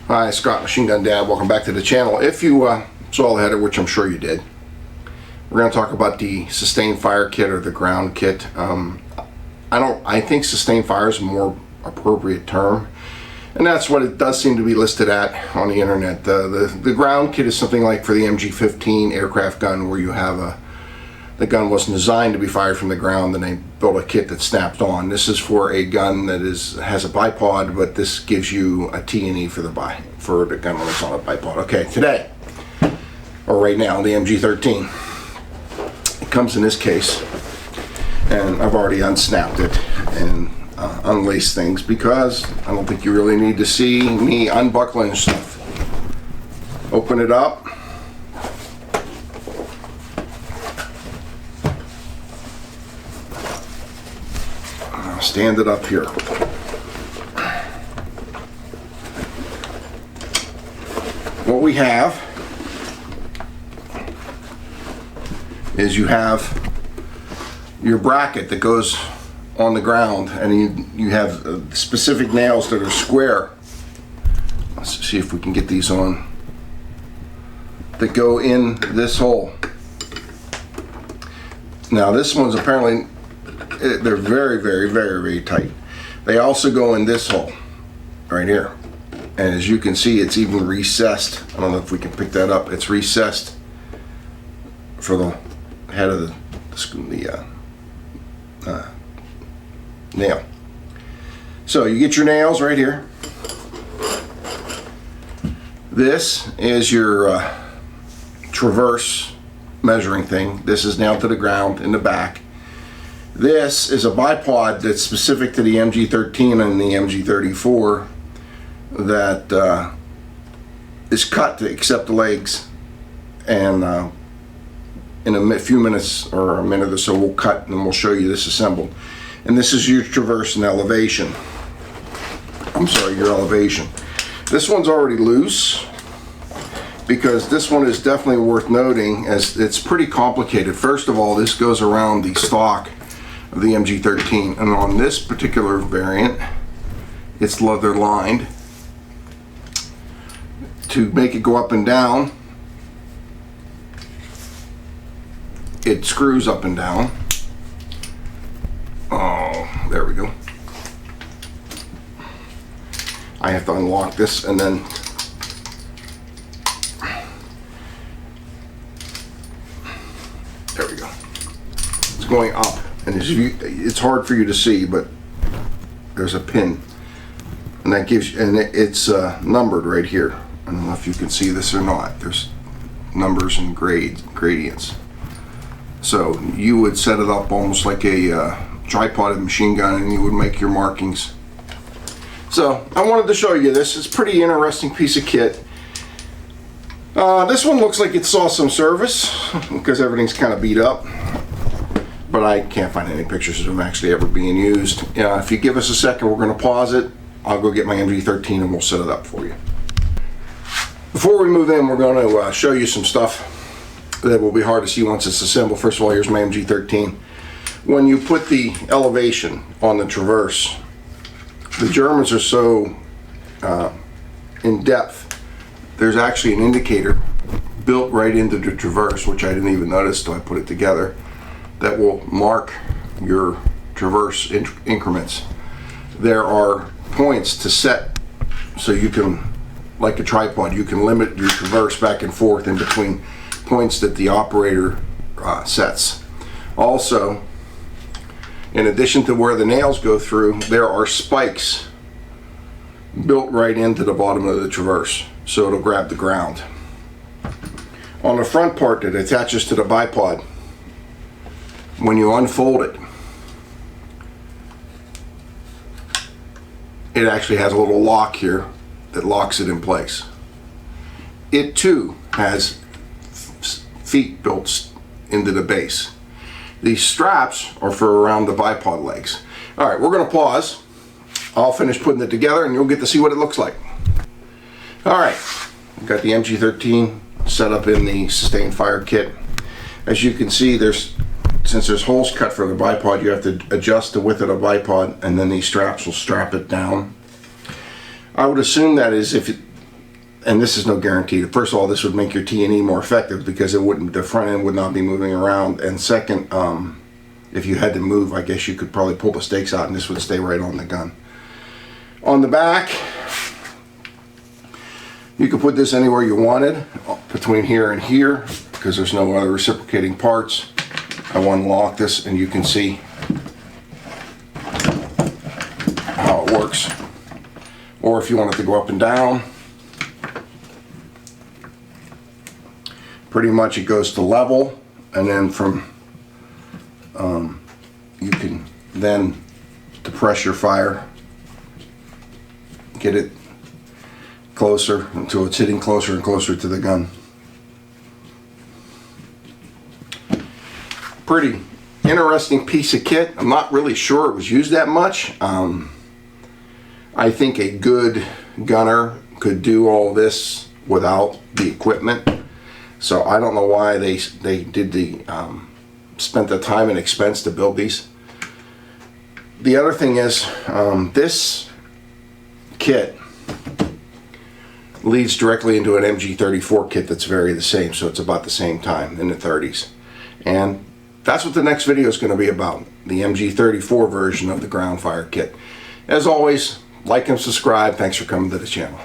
Hi, Scott, Machine Gun Dad. Welcome back to the channel. If you saw the header, which I'm sure you did, we're going to talk about the sustained fire kit or the ground kit. I think sustained fire is a more appropriate term, and that's what it does seem to be listed at on the internet. The ground kit is something like for the MG-13 aircraft gun, where you have the gun wasn't designed to be fired from the ground, and they built a kit that snapped on. This is for a gun that has a bipod, but this gives you a T&E for the gun when it's on a bipod. Okay, today, or right now, the MG-13. It comes in this case, and I've already unsnapped it and unlaced things because I don't think you really need to see me unbuckling stuff. Open it up. Stand it up here. What we have is you have your bracket that goes on the ground, and you have specific nails that are square. Let's see if we can get these on, that go in this hole. Now this one's apparently, they're very, very, very, very tight. They also go in this hole right here, and as you can see, it's even recessed. I don't know if we can pick that up. It's recessed for the head of the nail. So you get your nails right here. This is your traverse measuring thing. This is nailed to the ground in the back. This is a bipod that's specific to the MG-13 and the MG-34 that is cut to accept the legs, and in a few minutes or a minute or so we'll cut and then we'll show you this assembled. And this is your traverse and elevation. Your elevation. This one's already loose because this one is definitely worth noting, as it's pretty complicated. First of all, this goes around the stock of the MG-13, and on this particular variant it's leather lined. To make it go up and down, it screws up and down. Oh, there we go. I have to unlock this, and then there we go. It's going up, and it's hard for you to see, but there's a pin, and that gives you, and it's numbered right here. I don't know if you can see this or not. There's numbers and gradients. So you would set it up almost like a tripod machine gun, and you would make your markings. So I wanted to show you this. It's a pretty interesting piece of kit. This one looks like it saw some service because everything's kind of beat up, but I can't find any pictures of them actually ever being used. If you give us a second, we're going to pause it. I'll go get my MG-13 and we'll set it up for you. Before we move in, we're going to show you some stuff that will be hard to see once it's assembled. First of all, here's my MG-13. When you put the elevation on the traverse, the Germans are so in depth, there's actually an indicator built right into the traverse, which I didn't even notice till I put it together, that will mark your traverse increments. There are points to set, so you can, like a tripod, you can limit your traverse back and forth in between points that the operator sets. Also, in addition to where the nails go through, there are spikes built right into the bottom of the traverse, so it'll grab the ground. On the front part that attaches to the bipod, when you unfold it, it actually has a little lock here that locks it in place. It too has feet built into the base. These straps are for around the bipod legs. All right, we're going to pause. I'll finish putting it together and you'll get to see what it looks like. All right, we've got the MG-13 set up in the sustained fire kit. As you can see, since there's holes cut for the bipod, you have to adjust the width of the bipod, and then these straps will strap it down. I would assume that is if and this is no guarantee. First of all, this would make your T&E more effective because the front end would not be moving around. And second, if you had to move, I guess you could probably pull the stakes out and this would stay right on the gun. On the back, you could put this anywhere you wanted, between here and here, because there's no other reciprocating parts. I unlock this and you can see how it works. Or if you want it to go up and down, pretty much it goes to level, and then from you can then depress your fire, get it closer until it's hitting closer and closer to the gun. Pretty interesting piece of kit. I'm not really sure it was used that much. I think a good gunner could do all this without the equipment. So I don't know why they did spent the time and expense to build these. The other thing is, this kit leads directly into an MG-34 kit that's very the same, so it's about the same time, in the 30s. And that's what the next video is going to be about, the MG-34 version of the ground fire kit. As always, like and subscribe. Thanks for coming to the channel.